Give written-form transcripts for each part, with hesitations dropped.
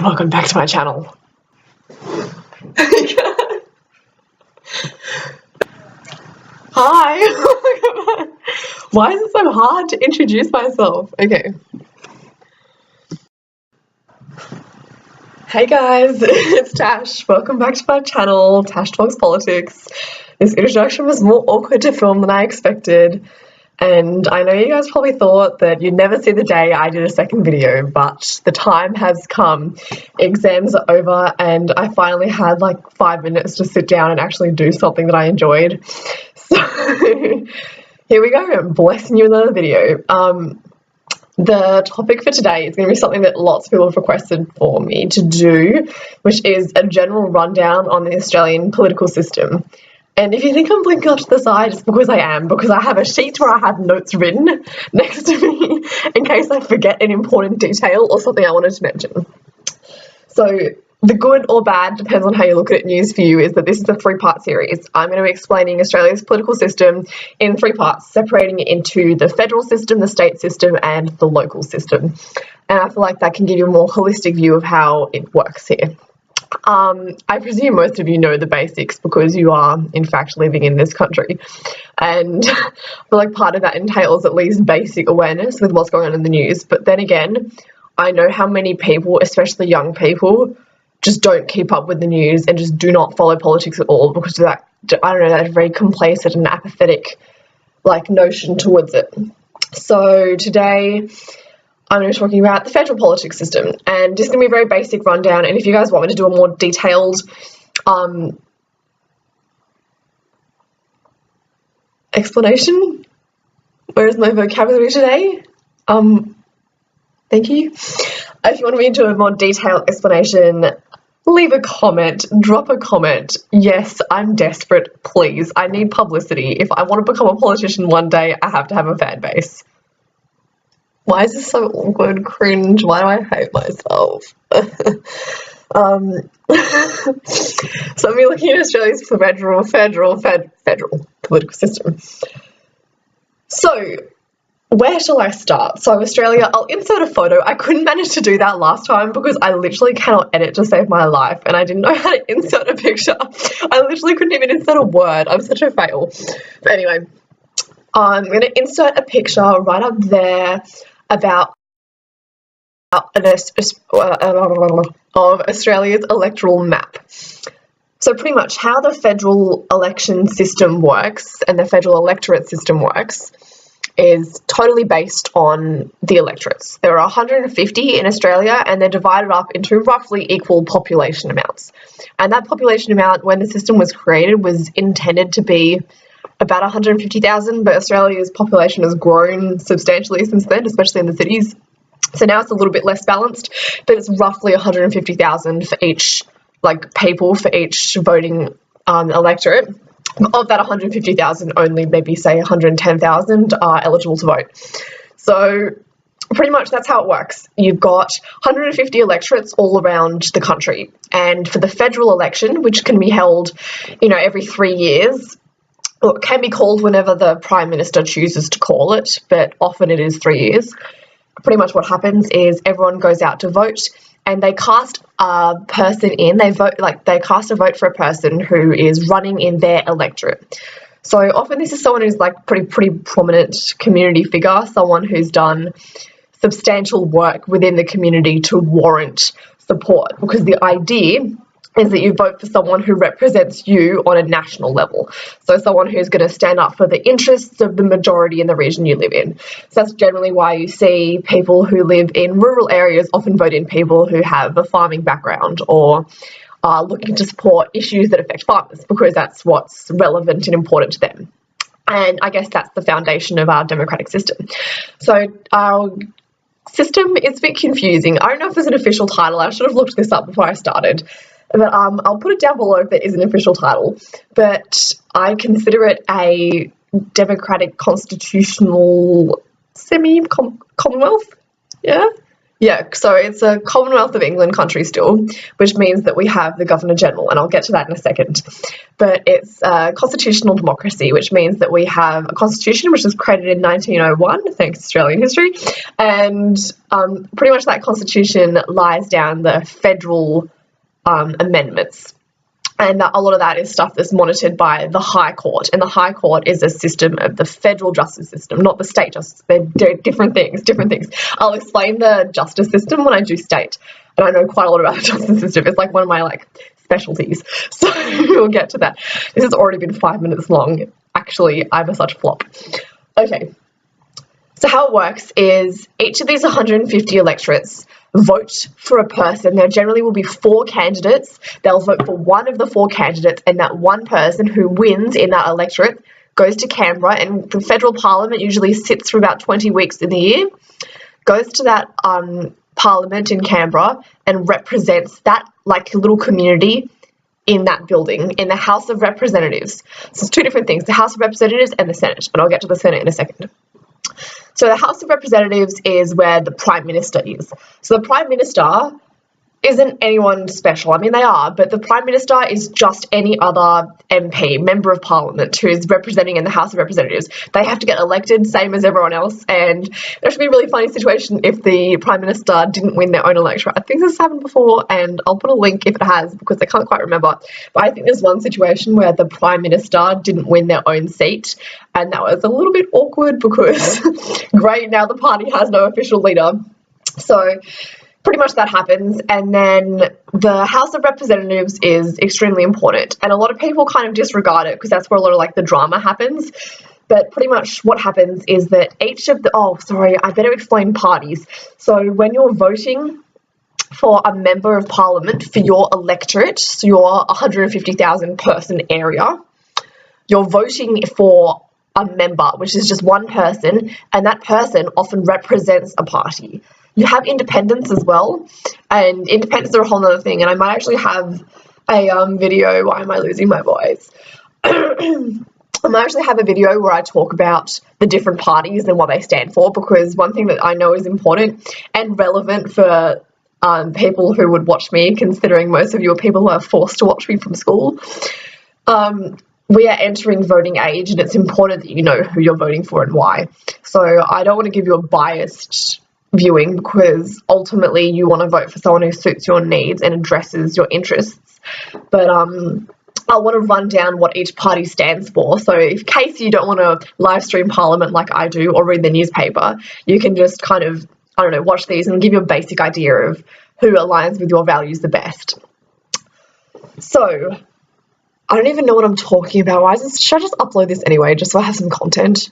and welcome back to my channel. Hi! Why is it so hard to introduce myself? Okay. Hey guys, it's Tash. Welcome back to my channel, Tash Talks Politics. This introduction was more awkward to film than I expected. And I know you guys probably thought that you'd never see the day I did a second video, but the time has come. Exams are over and I finally had like 5 minutes to sit down and actually do something that I enjoyed. So here we go, I'm blessing you with another video. The topic for today is going to be something that lots of people have requested for me to do, which is a general rundown on the Australian political system. And if you think I'm blinking off to the side, it's because I am, because I have a sheet where I have notes written next to me in case I forget an important detail or something I wanted to mention. So the good or bad, depends on how you look at it, news for you is that this is a 3-part series. I'm going to be explaining Australia's political system in 3 parts, separating it into the federal system, the state system, and the local system. And I feel like that can give you a more holistic view of how it works here. I presume most of you know the basics because you are, in fact, living in this country. And I feel like part of that entails at least basic awareness with what's going on in the news. But then again, I know how many people, especially young people, just don't keep up with the news and just do not follow politics at all because of that, I don't know, that very complacent and apathetic, like, notion towards it. So today I'm going to be talking about the federal politics system, and this is going to be a very basic rundown, and if you guys want me to do a more detailed explanation, where is my vocabulary today? Thank you. If you want me to do a more detailed explanation, leave a comment, drop a comment. Yes, I'm desperate, please. I need publicity. If I want to become a politician one day, I have to have a fan base. Why is this so awkward, cringe? Why do I hate myself? So we're looking at Australia's federal political system. So where shall I start? So Australia, I'll insert a photo. I couldn't manage to do that last time because I literally cannot edit to save my life and I didn't know how to insert a picture. I literally couldn't even insert a word. I'm such a fail. But anyway, I'm going to insert a picture right up there about of Australia's electoral map. So pretty much how the federal election system works and the federal electorate system works is totally based on the electorates. There are 150 in Australia and they're divided up into roughly equal population amounts. And that population amount, when the system was created, was intended to be about 150,000, but Australia's population has grown substantially since then, especially in the cities. So now it's a little bit less balanced, but it's roughly 150,000 for each, like, people for each voting electorate. Of that 150,000, only maybe say 110,000 are eligible to vote. So pretty much that's how it works. You've got 150 electorates all around the country, and for the federal election, which can be held, every 3 years, or it can be called whenever the Prime Minister chooses to call it, but often it is 3 years. Pretty much what happens is everyone goes out to vote and they cast a person in. They cast a vote for a person who is running in their electorate. So often this is someone who's like pretty prominent community figure, someone who's done substantial work within the community to warrant support, because the idea is that you vote for someone who represents you on a national level. So someone who's going to stand up for the interests of the majority in the region you live in. So that's generally why you see people who live in rural areas often vote in people who have a farming background or are looking to support issues that affect farmers, because that's what's relevant and important to them. And I guess that's the foundation of our democratic system. So our system is a bit confusing. I don't know if there's an official title. I should have looked this up before I started. But I'll put it down below if there is an official title. But I consider it a democratic constitutional semi-commonwealth. Yeah? Yeah, so it's a Commonwealth of England country still, which means that we have the Governor General, and I'll get to that in a second. But it's a constitutional democracy, which means that we have a constitution which was created in 1901, thanks to Australian history, and pretty much that constitution lies down the federal amendments. And a lot of that is stuff that's monitored by the High Court. And the High Court is a system of the federal justice system, not the state justice. They're different things. I'll explain the justice system when I do state. And I know quite a lot about the justice system. It's like one of my specialties. So we'll get to that. This has already been 5 minutes long. Actually, I'm a such flop. Okay. So how it works is each of these 150 electorates vote for a person. There generally will be 4 candidates. They'll vote for one of the 4 candidates, and that one person who wins in that electorate goes to Canberra, and the federal parliament usually sits for about 20 weeks in the year, goes to that parliament in Canberra and represents that little community in that building, in the House of Representatives. So it's 2 different things, the House of Representatives and the Senate, but I'll get to the Senate in a second. So the House of Representatives is where the Prime Minister is. So the Prime Minister isn't anyone special. I mean, they are, but the Prime Minister is just any other MP, Member of Parliament, who's representing in the House of Representatives. They have to get elected, same as everyone else, and there should be a really funny situation if the Prime Minister didn't win their own electorate. I think this has happened before, and I'll put a link if it has, because I can't quite remember. But I think there's one situation where the Prime Minister didn't win their own seat, and that was a little bit awkward because, great, now the party has no official leader. So pretty much that happens, and then the House of Representatives is extremely important, and a lot of people kind of disregard it because that's where a lot of the drama happens. But pretty much what happens is that each of the I better explain parties. So when you're voting for a member of parliament for your electorate, so your 150,000 person area, you're voting for a member, which is just one person, and that person often represents a party. You have independents as well, and independents are a whole other thing, and I might actually have a video. Why am I losing my voice? I might actually have a video where I talk about the different parties and what they stand for, because one thing that I know is important and relevant for people who would watch me, considering most of you are people who are forced to watch me from school, we are entering voting age, and it's important that you know who you're voting for and why. So I don't want to give you a biased viewing, because ultimately you want to vote for someone who suits your needs and addresses your interests. But I want to run down what each party stands for. So in case you don't want to live stream Parliament like I do or read the newspaper, you can just kind of, watch these and give you a basic idea of who aligns with your values the best. So I don't even know what I'm talking about. Should I just upload this anyway, just so I have some content?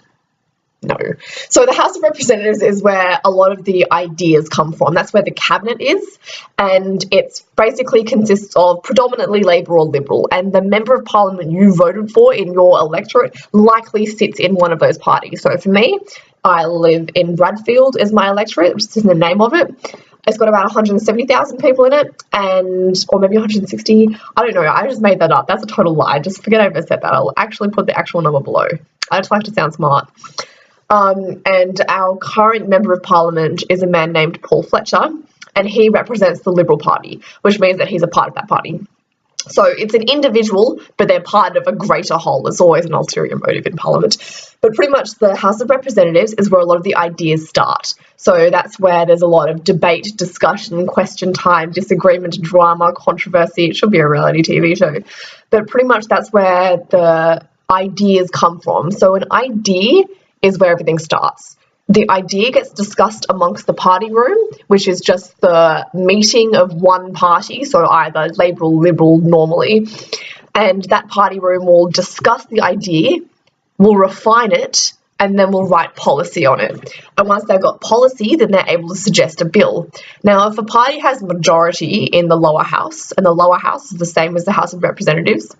No. So the House of Representatives is where a lot of the ideas come from. That's where the cabinet is, and it's basically consists of predominantly Labor or Liberal, and the member of parliament you voted for in your electorate likely sits in one of those parties. So for me, I live in Bradfield as my electorate, which is the name of it. It's got about 170,000 people in it, or maybe 160. I don't know. I just made that up. That's a total lie. Just forget I ever said that. I'll actually put the actual number below. I just like to sound smart. And our current member of parliament is a man named Paul Fletcher, and he represents the Liberal Party, which means that he's a part of that party. So it's an individual, but they're part of a greater whole. There's always an ulterior motive in Parliament. But pretty much the House of Representatives is where a lot of the ideas start. So that's where there's a lot of debate, discussion, question time, disagreement, drama, controversy. It should be a reality TV show. But pretty much that's where the ideas come from. So an idea is where everything starts. The idea gets discussed amongst the party room, which is just the meeting of one party, so either Labor or Liberal normally, and that party room will discuss the idea, will refine it, and then will write policy on it. And once they've got policy, then they're able to suggest a bill. Now, if a party has majority in the lower house, and the lower house is the same as the House of Representatives,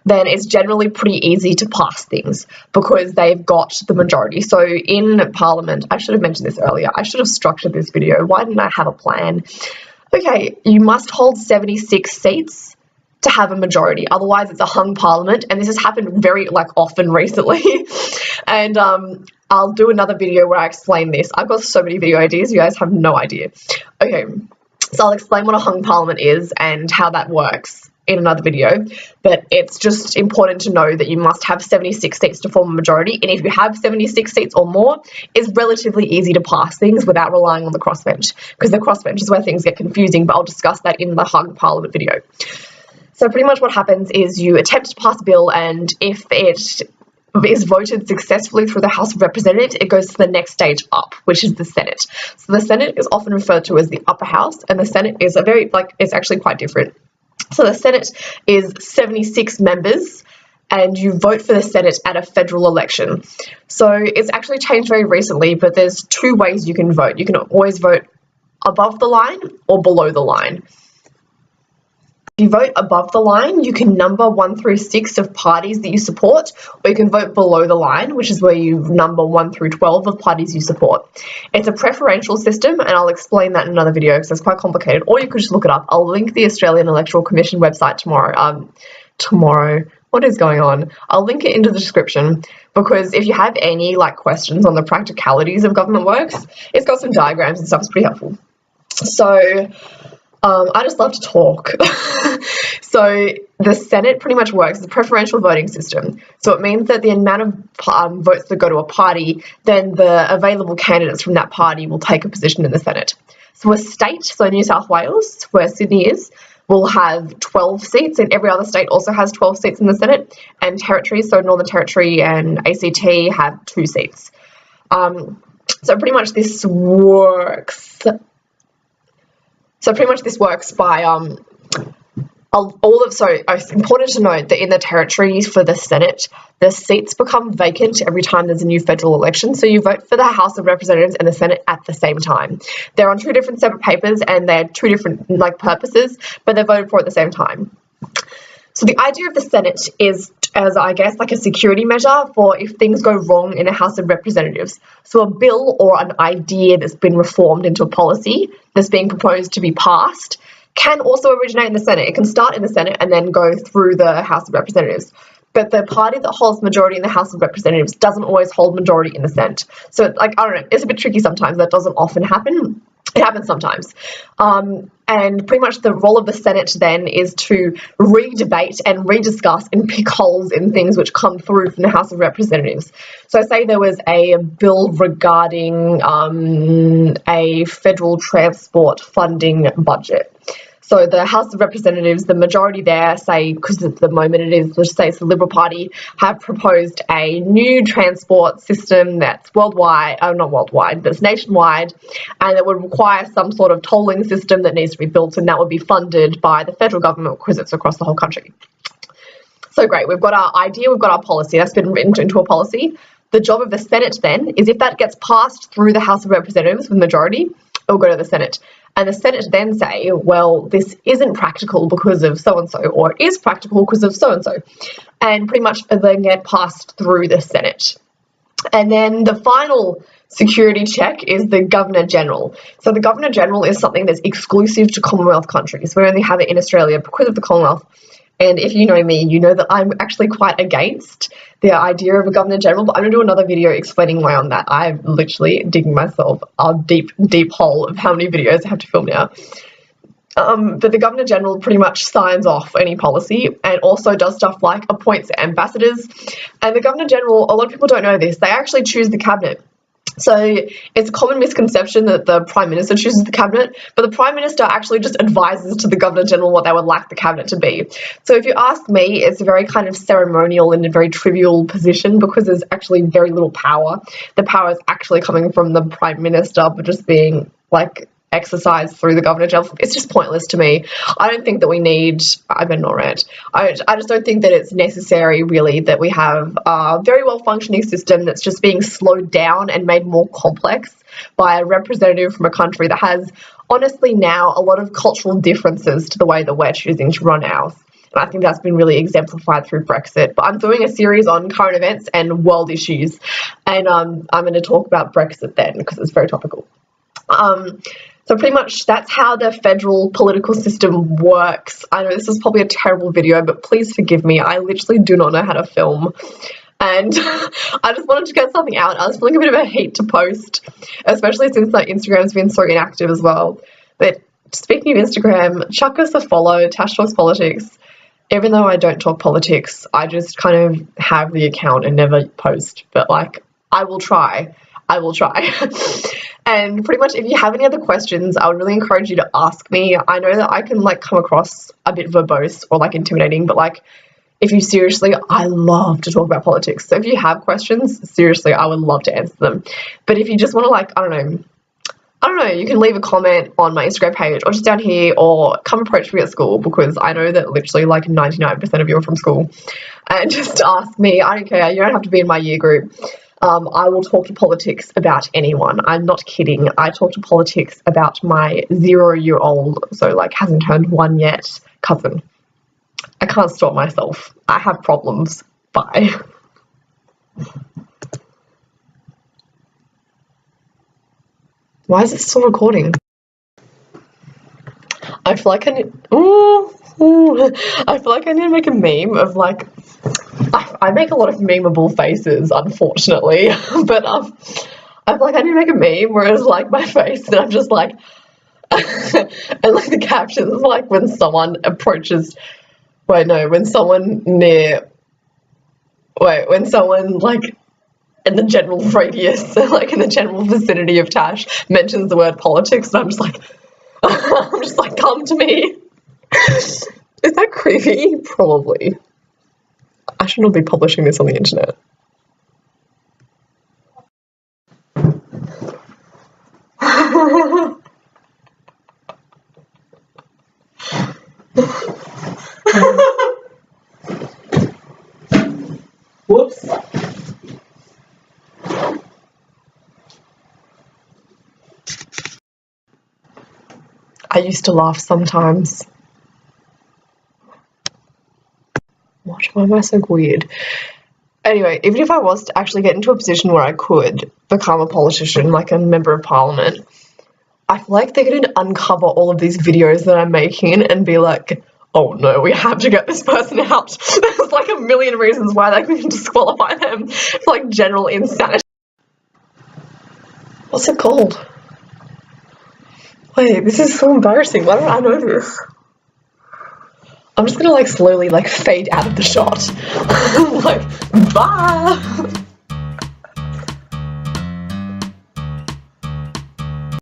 then it's generally pretty easy to pass things because they've got the majority. So in Parliament, I should have mentioned this earlier. I should have structured this video. Why didn't I have a plan? Okay, you must hold 76 seats to have a majority. Otherwise, it's a hung Parliament, and this has happened very often recently. And I'll do another video where I explain this. I've got so many video ideas, you guys have no idea. Okay, so I'll explain what a hung parliament is and how that works in another video, but it's just important to know that you must have 76 seats to form a majority, and if you have 76 seats or more, it's relatively easy to pass things without relying on the crossbench, because the crossbench is where things get confusing, but I'll discuss that in the hung parliament video. So pretty much what happens is you attempt to pass a bill, and if it is voted successfully through the House of Representatives, it goes to the next stage up, which is the Senate. So the Senate is often referred to as the upper house, and the Senate is it's actually quite different. So the Senate is 76 members, and you vote for the Senate at a federal election. So it's actually changed very recently, but there's two ways you can vote. You can always vote above the line or below the line. If you vote above the line, you can number 1 through 6 of parties that you support, or you can vote below the line, which is where you number 1 through 12 of parties you support. It's a preferential system, and I'll explain that in another video because it's quite complicated, or you could just look it up. I'll link the Australian Electoral Commission website tomorrow. What is going on? I'll link it into the description, because if you have any questions on the practicalities of government works, it's got some diagrams and stuff. It's pretty helpful. So I just love to talk. So the Senate pretty much works as a preferential voting system. So it means that the amount of votes that go to a party, then the available candidates from that party will take a position in the Senate. So a state, so New South Wales, where Sydney is, will have 12 seats, and every other state also has 12 seats in the Senate, and territories, so Northern Territory and ACT, have 2 seats. So pretty much this works. This works by it's important to note that in the territories for the Senate, the seats become vacant every time there's a new federal election. So you vote for the House of Representatives and the Senate at the same time. They're on 2 different separate papers, and they're 2 different purposes, but they're voted for at the same time. So the idea of the Senate is as, I guess, a security measure for if things go wrong in a House of Representatives. So a bill or an idea that's been reformed into a policy that's being proposed to be passed can also originate in the Senate. It can start in the Senate and then go through the House of Representatives. But the party that holds majority in the House of Representatives doesn't always hold majority in the Senate. So, I don't know, it's a bit tricky sometimes. That doesn't often happen. It happens sometimes. And pretty much the role of the Senate then is to re-debate and rediscuss and pick holes in things which come through from the House of Representatives. So say there was a bill regarding a federal transport funding budget. So the House of Representatives, the majority there, say, because at the moment it is, let's say it's the Liberal Party, have proposed a new transport system that's worldwide, not worldwide, but it's nationwide, and it would require some sort of tolling system that needs to be built, and that would be funded by the federal government because it's across the whole country. So great, we've got our idea, we've got our policy, that's been written into a policy. The job of the Senate then is if that gets passed through the House of Representatives with majority, it will go to the Senate. And the Senate then say, well, this isn't practical because of so-and-so, or is practical because of so-and-so. And pretty much then get passed through the Senate. And then the final security check is the Governor-General. So the Governor-General is something that's exclusive to Commonwealth countries. We only have it in Australia because of the Commonwealth. And if you know me, you know that I'm actually quite against the idea of a Governor-General, but I'm going to do another video explaining why on that. I'm literally digging myself a deep, deep hole of how many videos I have to film now. But the Governor-General pretty much signs off any policy and also does stuff like appoints ambassadors. And the Governor-General, a lot of people don't know this, they actually choose the cabinet. So it's a common misconception that the Prime Minister chooses the cabinet, but the Prime Minister actually just advises to the Governor-General what they would like the cabinet to be. So if you ask me, it's a very kind of ceremonial and a very trivial position because there's actually very little power. The power is actually coming from the Prime Minister, but just being exercised through the Governor-General. It's just pointless to me. I don't think that we need, I better not rant, I just don't think that it's necessary really that we have a very well functioning system that's just being slowed down and made more complex by a representative from a country that has honestly now a lot of cultural differences to the way that we're choosing to run ours. And I think that's been really exemplified through Brexit. But I'm doing a series on current events and world issues, and I'm going to talk about Brexit then because it's very topical. So pretty much that's how the federal political system works. I know this is probably a terrible video, but please forgive me. I literally do not know how to film. and I just wanted to get something out. I was feeling a bit of a heat to post, especially since like Instagram's been so inactive as well. But speaking of Instagram, chuck us a follow, Tash Talks Politics. Even though I don't talk politics, I just kind of have the account and never post. But like, I will try. I will try. And pretty much if you have any other questions, I would really encourage you to ask me. I know that I can like come across a bit verbose or like intimidating, but like if you seriously, I love to talk about politics. So if you have questions, seriously, I would love to answer them. But if you just want to like, I don't know, you can leave a comment on my Instagram page or just down here, or come approach me at school, because I know that literally like 99% of you are from school, and just ask me. I don't care. You don't have to be in my year group. I will talk to politics about anyone. I'm not kidding. I talk to politics about my 0-year-old, so like hasn't turned 1 yet, cousin. I can't stop myself. I have problems. Bye. Why is it still recording? I feel like I need. I feel like I need to make a meme of like. I make a lot of memeable faces, unfortunately, but I feel like I need to make a meme where it's like my face, and I'm just like, and like the caption is like when someone approaches. Wait, no, when someone like in the general radius, like in the general vicinity of Tash, mentions the word politics, and I'm just like, come to me. Is that creepy? Probably. I should not be publishing this on the internet. Whoops. I used to laugh sometimes. What? Why am I so weird? Anyway, even if I was to actually get into a position where I could become a politician, like a member of parliament, I feel like they're going to uncover all of these videos that I'm making and be like, oh no, we have to get this person out. There's like a million reasons why they can disqualify them for like general insanity. What's it called? Wait, this is so embarrassing. Why don't I know this? I'm just gonna like slowly like fade out of the shot. Like, bye!